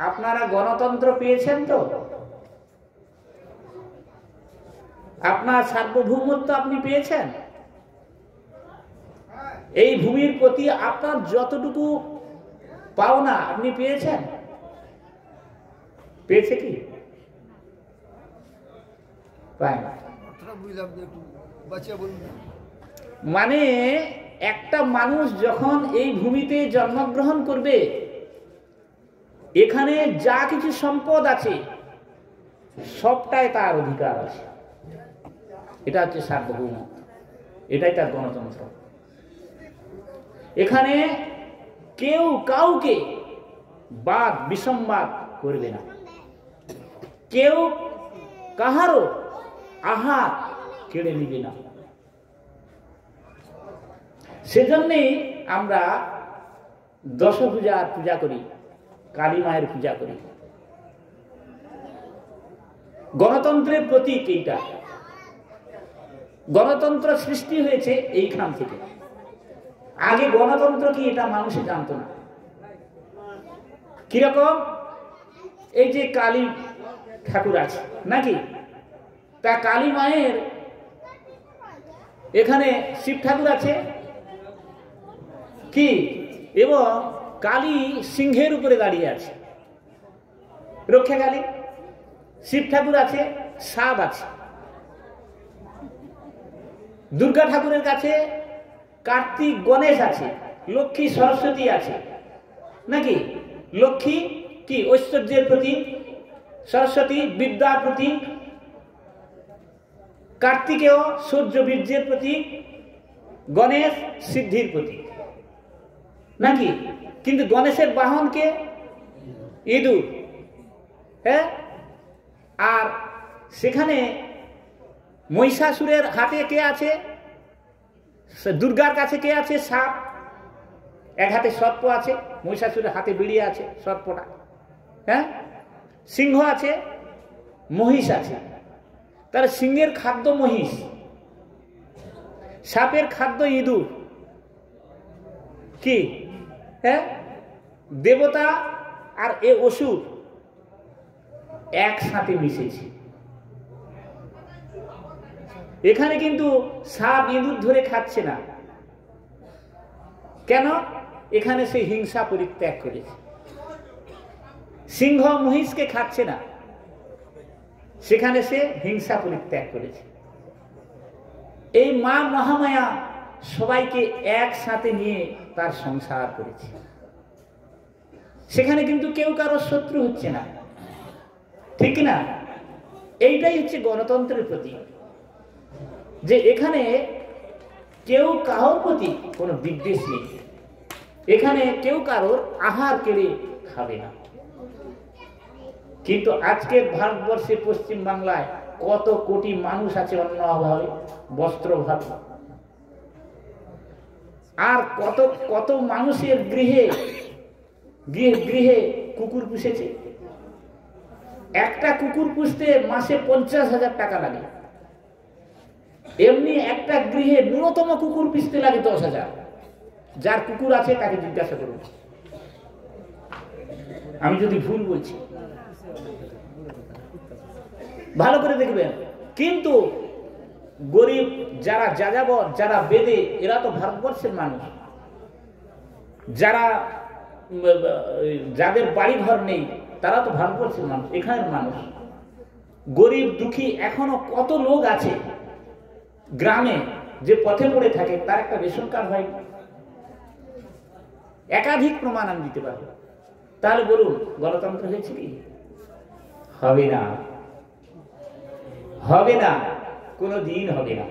আপনারা গণতন্ত্র পেয়েছেন তো? আপনার সার্বভৌমত্ব আপনি পেয়েছেন? এই ভূমির প্রতি আপনার যতটুকু পাওনা আপনি পেয়েছেন? পেয়েছে কি? পায় না। মানে একটা মানুষ যখন এই ভূমিতে জন্মগ্রহণ করবে, এখানে যা কিছু সম্পদ আছে সবটাই তার অধিকার আছে। এটা হচ্ছে সার্বভৌমত্ব, এটাই তার গণতন্ত্র। এখানে কেউ কাউকে বাদ বিসম্বাদ করবে না, কেউ কাহারও আহার কেড়ে নিবে না। সেজন্যই আমরা দশভূজার পূজা করি, কালী মায়ের পূজা করি। গণতন্ত্রের প্রতীক এইটা। গণতন্ত্র সৃষ্টি হয়েছে এইখান থেকে। আগে গণতন্ত্র কি এটা মানুষে জানতো না। কিরকম? এই যে কালী ঠাকুর আছে নাকি, তা কালী মায়ের এখানে শিব ঠাকুর আছে কি, এবং কালী সিংহের উপরে দাঁড়িয়ে আছে, রক্ষা কালী। শিব ঠাকুর আছে, সাপ আছে। দুর্গা ঠাকুরের কাছে কার্তিক গণেশ আছে, লক্ষ্মী সরস্বতী আছে নাকি। লক্ষ্মী কি ঐশ্বর্যের প্রতীক, সরস্বতী বিদ্যার প্রতীক, কার্তিকেয় সূর্য বীর্যের প্রতীক, গণেশ সিদ্ধির প্রতীক নাকি। কিন্তু গণেশের বাহনকে ইঁদুর, হ্যাঁ। আর সেখানে মহিষাসুরের হাতে কে আছে? দুর্গার কাছে কে আছে? সাপ। এক হাতে সর্প আছে, মহিষাসুরের হাতে বিড়িয়ে আছে সর্পটা, হ্যাঁ। সিংহ আছে, মহিষ আছে। তার সিংহের খাদ্য মহিষ, সাপের খাদ্য ইঁদুর। কি, হ্যাঁ। দেবতা আর এ অসুর একসাথে মিশেছে। এখানে কিন্তু সাপ ইঁদুর ধরে খাচ্ছে না। কেন? এখানে সে হিংসা পরিত্যাগ করেছে। সিংহ মহিষকে খাচ্ছে না, সেখানে সে হিংসা পরিত্যাগ করেছে। এই মা মহামায়া সবাইকে একসাথে নিয়ে তার সংসার করেছে। সেখানে কিন্তু কেউ কারো শত্রু হচ্ছে না, ঠিক না? এইটাই হচ্ছে গণতন্ত্রের প্রতীক, যে এখানে কেউ কারোর প্রতি কোনো বিদ্বেষ নেই, এখানে কেউ কারোর আহার কেড়ে খাবে না। কিন্তু আজকের ভারতবর্ষে পশ্চিম বাংলায় কত কোটি মানুষ আছে অন্ন অভাবে, বস্ত্র অভাবে, আর কত কত মানুষের গৃহে গৃহে গৃহে কুকুর পুষেছে। একটা কুকুর পুষতে মাসে 50,000 টাকা লাগে। এমনি একটা গৃহে ন্যূনতম কুকুর পুষতে লাগে 10,000। যার কুকুর আছে তাকে জিজ্ঞাসা করুন, আমি যদি ভুল বলছি ভালো করে দেখবেন। কিন্তু গরিব যারা যাযাবর, যারা বেদে, এরা তো ভারতবর্ষের মানুষ। যারা যাদের বাড়ি ঘর নেই তারা তো ভারতবর্ষের মানুষ, এখানের মানুষ। গরিব দুঃখী এখনো কত লোক আছে গ্রামে যে পথে পড়ে থাকে, তার একটা রেশন কার্ড হয়। একাধিক প্রমাণ আমি দিতে পারবো। তাহলে বলুন, গণতন্ত্র হয়েছে কি? হবে না, হবে না, কোনো দিন হবে না,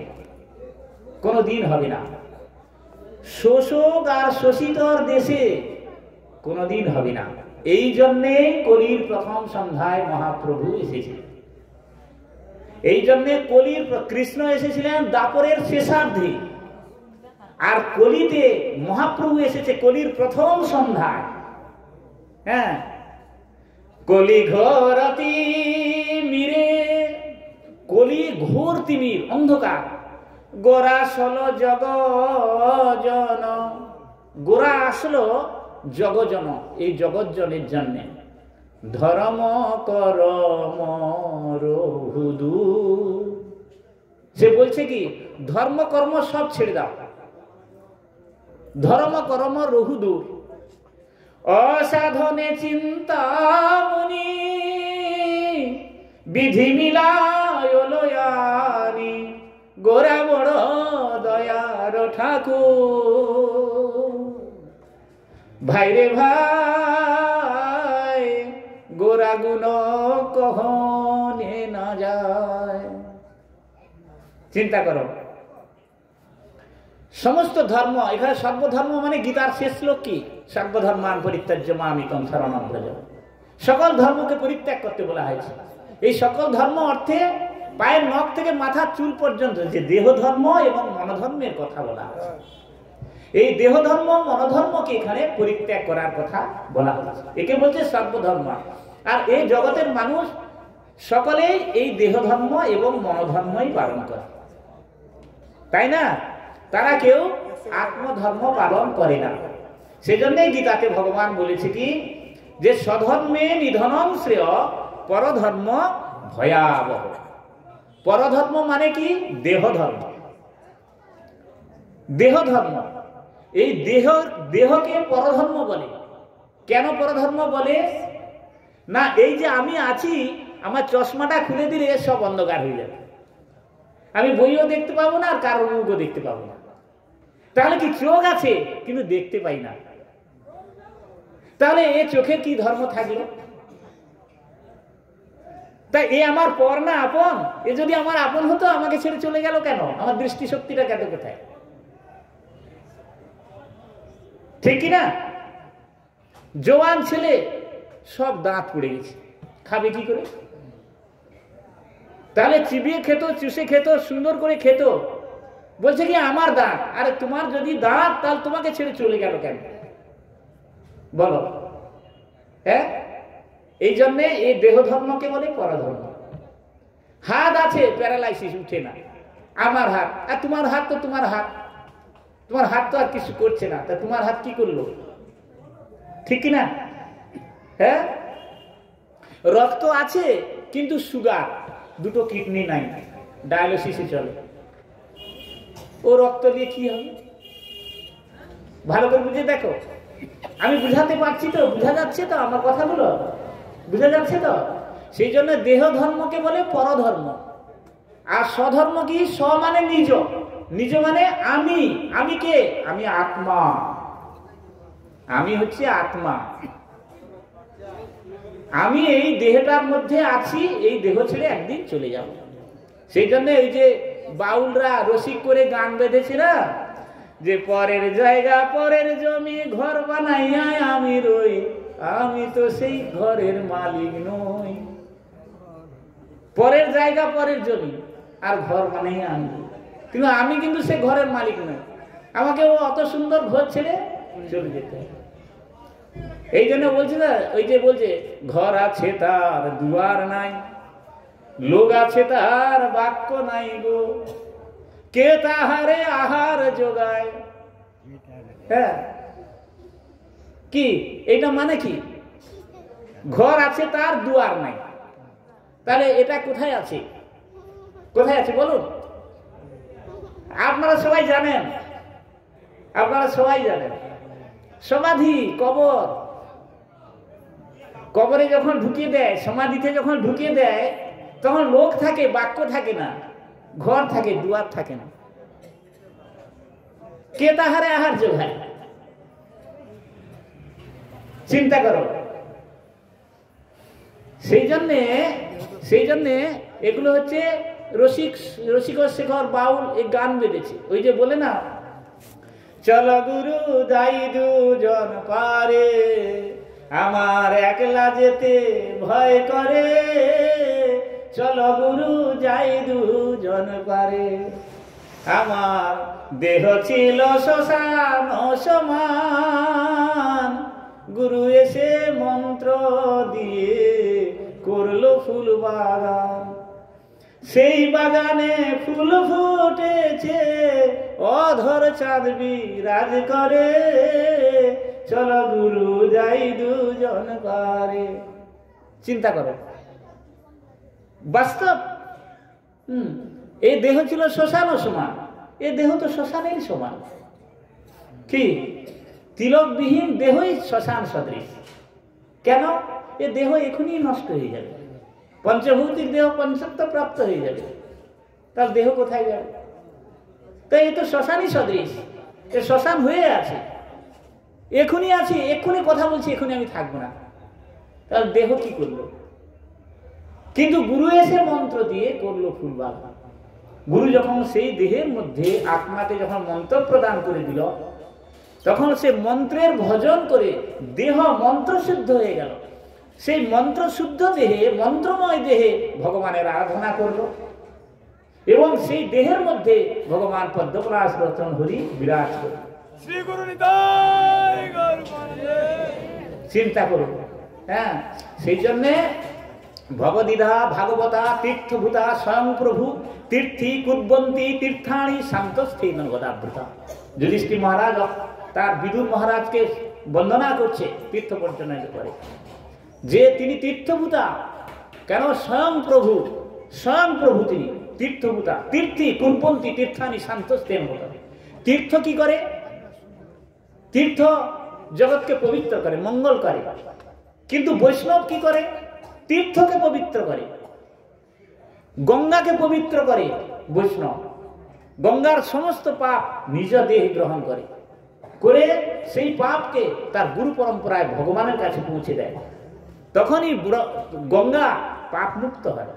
কোনো দিন হবে না। শোষক আর শোষিতর দেশে কোনোদিন হবে না। এই জন্যে কলির প্রথম সন্ধ্যায় মহাপ্রভু এসেছিলেন। এই জন্যে কলির কৃষ্ণ এসেছিলেন দাপরের শেষার্ধে, আর কলিতে মহাপ্রভু এসেছে কলির প্রথম সন্ধ্যায়। হ্যাঁ, কলি ঘোর তিমিরে, কলি ঘোর তিমির অন্ধকার, গোরা আসলো জগজন, গোরা আসলো জগজন, এই জগজ্জনের জন্য ধর্ম করম রহুদু। সে বলছে কি ধর্ম কর্ম সব ছেড়ে দাও, ধর্ম কর্ম রহুদূর, অসাধনে চিন্তামণি, বিধি মিলায়নি, গোরা বড় দয়ার ঠাকুর। ভাইরে ভাই গোরা গুণ কহনে না যায়। চিন্তা করো, সমস্ত ধর্ম, এখানে সর্বধর্ম মানে গীতার শেষ শ্লোক কি, সর্বধর্মান পরিত্যাজ্য মামেকং শরণং ব্রজ। সকল ধর্মকে পরিত্যাগ করতে বলা হয়েছে। এই সকল ধর্ম অর্থে পায়ের নখ থেকে মাথার চুল পর্যন্ত, যে দেহ ধর্ম এবং মনোধর্মের কথা বলা হয়েছে। এই দেহ ধর্ম মনোধর্মকে এখানে পরিত্যাগ করার কথা বলা হয়েছে, একে বলছে সর্বধর্ম। আর এই জগতের মানুষ সকলেই এই দেহ ধর্ম এবং মনোধর্মই পালন করে, তাই না? তারা কেউ আত্মধর্ম পালন করে না। সেজন্যই গীতাতে ভগবান বলেছে কি, যে স্বধর্মে নিধনং শ্রেয়, পরধর্ম ভয়াবহ। পরধর্ম মানে কি? দেহ ধর্ম। দেহ ধর্ম, এই দেহকে পরধর্ম বলে। কেন পরধর্ম বলে? না, এই যে আমি আছি, আমার চশমাটা খুলে দিলে সব অন্ধকার হয়ে যাবে, আমি বইও দেখতে পাবো না, আর কারোর মুখও দেখতে পাবো না। তাহলে কি চোখ আছে কিন্তু দেখতে পাই না, তাহলে এ চোখের কি ধর্ম থাকলো? তাই এ আমার পর না আপন? এ যদি আমার আপন হতো আমাকে ছেড়ে চলে গেল কেন? আমার দৃষ্টিশক্তিটা কেন কোথায়? ঠিক কিনা? জওয়ান ছেলে, সব দাঁত পড়ে গেছে, খাবে কি করে? তাহলে চিবিয়ে খেত, চুষে খেত, সুন্দর করে খেত। বলছে কি আমার দাঁত। আরে তোমার যদি দাঁত, তাহলে তোমাকে ছেড়ে চলে গেল কেন বলো? হ্যাঁ, এই জন্যে এই দেহ ধর্মকে বলে পরধর্ম। হাত আছে, প্যারালাইসিস, উঠে না, আমার হাত। আর তোমার হাত তো তোমার হাত, তোমার হাত তো আর কিছু করছে না, তা তোমার হাত কি করলো? ঠিক কিনা? হ্যাঁ, রক্ত আছে কিন্তু সুগার, দুটো কিডনি নাই, ডায়ালিসিসে চলে। ও রক্ত দিয়ে কি হবে? ভালো করে বুঝে দেখো। আমি বুঝাতে পারছি তো? বুঝা যাচ্ছে তো আমার কথাগুলো? বুঝা যাচ্ছে তো? সেই জন্য দেহ ধর্মকে বলে পরধর্ম। আর স্বধর্ম কি? স্ব মানে নিজ, নিজ মানে আমি। আমি কে? আমি আত্মা, আমি হচ্ছে আত্মা। আমি এই দেহটার মধ্যে আছি, এই দেহ ছেড়ে একদিন চলে যাব। সেই জন্য এই যে বাউলরা রসিক করে গান বেঁধেছে না, যে পরের জায়গা পরের জমি ঘর বানাইয়া আমি রই, আমি তো সেই ঘরের মালিক নই। পরের জায়গা পরের জমি আর ঘর বানাইয়া আমি, কিন্তু আমি কিন্তু সে ঘরের মালিক নই। আমাকে ও অত সুন্দর ঘর ছেড়ে চলে যেতে। এই জন্য বলছে না, ওই যে বলছে ঘর আছে তার দুয়ার নাই, লোক আছে তার বাক্য নাই গো, কে তাহারে আহার যোগায়। হ্যাঁ, কি এটা মানে কি? ঘর আছে তার দুয়ার নাই, তাহলে এটা কোথায় আছে? কোথায় আছে বলুন? আপনারা সবাই জানেন, আপনারা সবাই জানেন সমাধি, কবর। কবরে যখন ঢুকিয়ে দেয়, সমাধিতে যখন ঢুকিয়ে দেয়, তখন লোক থাকে, বাক্য থাকে না, ঘর থাকে, দুয়ার থাকে না। কে তাহারে আহার যোগায়? চিন্তা করো। সেই জন্যে এগুলো হচ্ছে রসিক শেখর বাউল এই গান বেঁধেছে। ওই যে বলে না, চলো গুরু যাই দুজন পারে, আমার একলা যেতে ভয় করে, চলো গুরু যাই দুজন পারে। আমার দেহ ছিল শ্মশান সমান, গুরু এসে মন্ত্র দিয়ে করলো ফুল বাগান। সেই বাগানে ফুল ফুটেছে, অধর চাঁদ বিরাজ করে, চলো গুরু যাই দুজন পারে। চিন্তা করো, বাস্তব। এই দেহ ছিল শ্মশানও সমান, এ দেহ তো শ্মশানের সমান। কি তিলকবিহীন দেহই শ্মশান সদৃশ। কেন? এ দেহ এখনই নষ্ট হয়ে যাবে, পঞ্চভৌতিক দেহ পঞ্চত্ব প্রাপ্ত হয়ে যাবে, তার দেহ কোথায় যাবে? তাই এ তো শ্মশানই সদৃশ, এ শ্মশান হয়ে আছে, এখনই আছি, এক্ষুনি কথা বলছি, এখনই আমি থাকবো না, তার দেহ কি করলো? কিন্তু গুরু এসে মন্ত্র দিয়ে করলো ফুল বাগান। গুরু যখন সেই দেহের মধ্যে আত্মাকে যখন মন্ত্র প্রদান করে দিল, তখন সে মন্ত্রের ভজন করে দেহ মন্ত্র শুদ্ধ হয়ে গেল। সেই মন্ত্র শুদ্ধ দেহে, মন্ত্রময় দেহে ভগবানের আরাধনা করলো, এবং সেই দেহের মধ্যে ভগবান পদ্মপলাশ রতন হরি বিরাজ করল। চিন্তা করুন। হ্যাঁ, সেই জন্যে ভগদিধা ভাগবতা তীর্থভূতা স্বয়ং প্রভু তীর্থী কুদ্বন্তী তীর্থাণী শান্তস্থিন গদাবৃতা। যুধিষ্ঠির মহারাজ তার বিদুর মহারাজকে বন্দনা করছে, তীর্থ পর্যটন করে, যে তিনি তীর্থভূতা। কেন? স্বয়ং প্রভু, স্বয়ং প্রভু তিনি তীর্থভূতা, তীর্থী কুদ্বন্তী তীর্থাণী শান্তস্থিন গদা। তীর্থ কি করে? তীর্থ জগৎকে পবিত্র করে, মঙ্গল করে। কিন্তু বৈষ্ণব কি করে? তীর্থকে পবিত্র করে, গঙ্গাকে পবিত্র করে। বৈষ্ণব গঙ্গার সমস্ত পাপ নিজ দেহে গ্রহণ করে, করে সেই পাপকে তার গুরু পরম্পরায় ভগবানের কাছে পৌঁছে দেয়। তখনই গঙ্গা পাপ মুক্ত হয়,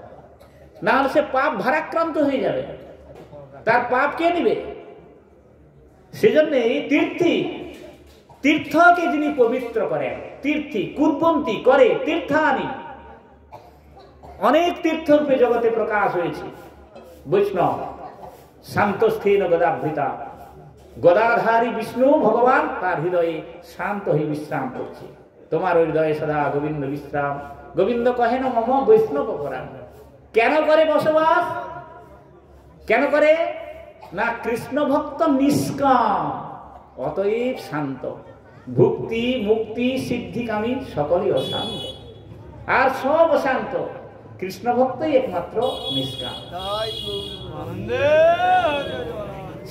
না হলে সে পাপ ভারাক্রান্ত হয়ে যাবে, তার পাপ কে নিবে? সেজন্য এই তীর্থী, তীর্থকে যিনি পবিত্র করেন, তীর্থী কুদ্বন্তী করে তীর্থানি। অনেক তীর্থরূপে জগতে প্রকাশ হয়েছে বৈষ্ণব। শান্তস্থিন গদাবৃতা, গদাধারী বিষ্ণু ভগবান তার হৃদয়ে শান্ত হয়ে বিশ্রাম করছে। তোমার হৃদয়ে সদা গোবিন্দ বিশ্রাম। গোবিন্দ কহেন মম বৈষ্ণব পরাণ। কেন করে বসবাস? কেন করে? না কৃষ্ণ ভক্ত নিষ্কাম, অতএব শান্ত। ভুক্তি মুক্তি সিদ্ধিকামী সকলই অশান্ত, আর সব অশান্ত। কৃষ্ণ ভক্তই একমাত্র নিষ্কাম।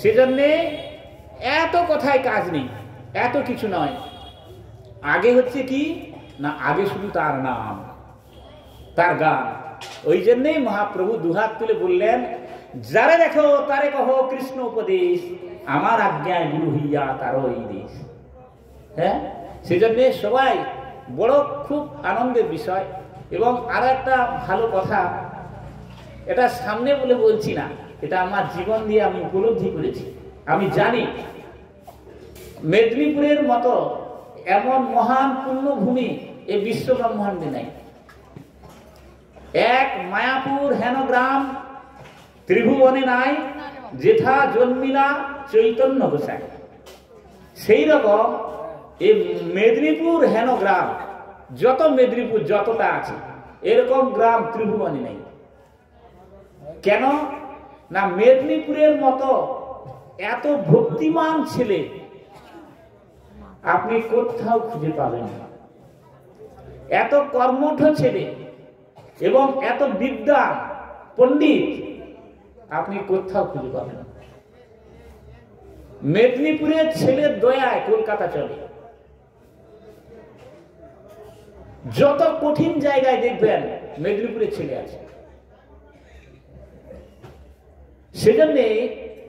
সেজন্যে এত কথায় কাজ নেই, এত কিছু নয়। আগে হচ্ছে কি না, আগে শুধু তার নাম, তার গান। ওই জন্যই মহাপ্রভু দুহাত তুলে বললেন, যারে দেখো তারে কহ কৃষ্ণ উপদেশ, আমার আজ্ঞায় গুরু হইয়া তারই দেশ। হ্যাঁ, সেজন্য সবাই বড় খুব আনন্দের বিষয়। এবং আর একটা ভালো কথা, এটা সামনে বলে বলছি না, এটা আমার জীবন দিয়ে আমি উপলব্ধি করেছি। আমি জানি মেদিনীপুরের মতো এমন মহান পুণ্যভূমি এই বিশ্ব ব্রহ্মাণ্ডে নাই। এক মায়াপুর হেন গ্রাম ত্রিভুবনে নাই, যেথা জন্মিলা চৈতন্য গোসাই। সেই রকম এই মেদিনীপুর হেন গ্রাম, যত মেদিনীপুর যতটা আছে, এরকম গ্রাম ত্রিভুবনে নেই। কেন না, মেদিনীপুরের মতো এত ভক্তিমান ছেলে আপনি কোথাও খুঁজে পাবেন না। এত কর্মঠ ছেলে এবং এত বিদ্যা পণ্ডিত আপনি কোথাও খুঁজে পাবেন না। মেদিনীপুরের ছেলের দয়ায় কলকাতা চলে। যত কঠিন জায়গায় দেখবেন মেদিনীপুরের ছেলে আছে। সেজন্য